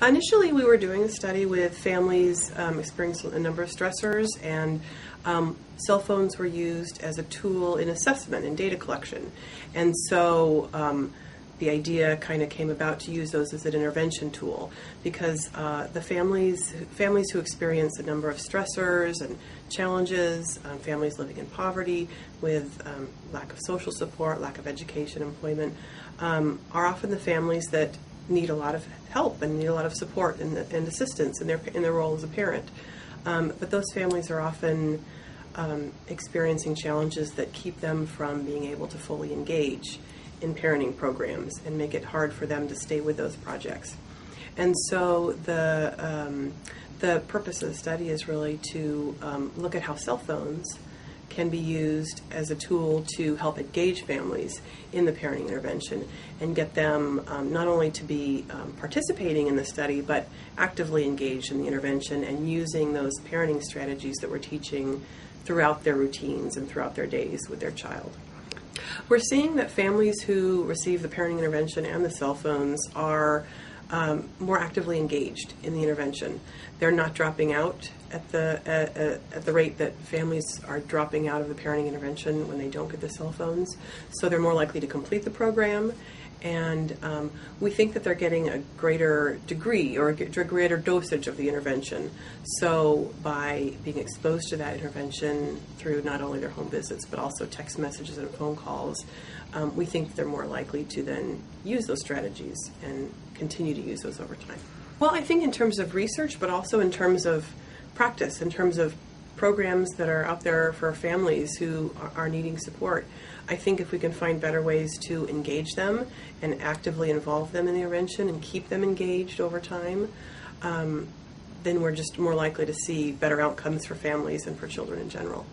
Initially, we were doing a study with families experiencing a number of stressors, and cell phones were used as a tool in assessment and data collection. And so the idea kind of came about to use those as an intervention tool, because the families who experience a number of stressors and challenges, families living in poverty with lack of social support, lack of education, employment, are often the families that need a lot of help and need a lot of support and assistance in their role as a parent. But those families are often experiencing challenges that keep them from being able to fully engage in parenting programs and make it hard for them to stay with those projects. And so the purpose of the study is really to look at how cell phones can be used as a tool to help engage families in the parenting intervention and get them not only to be participating in the study, but actively engaged in the intervention and using those parenting strategies that we're teaching throughout their routines and throughout their days with their child. We're seeing that families who receive the parenting intervention and the cell phones are more actively engaged in the intervention. They're not dropping out at the rate that families are dropping out of the parenting intervention when they don't get the cell phones. So they're more likely to complete the program, and we think that they're getting a greater degree or a greater dosage of the intervention. So by being exposed to that intervention through not only their home visits but also text messages and phone calls, we think they're more likely to then use those strategies and continue to use those over time. Well, I think in terms of research, but also in terms of practice, in terms of programs that are out there for families who are needing support, I think if we can find better ways to engage them and actively involve them in the intervention and keep them engaged over time, then we're just more likely to see better outcomes for families and for children in general.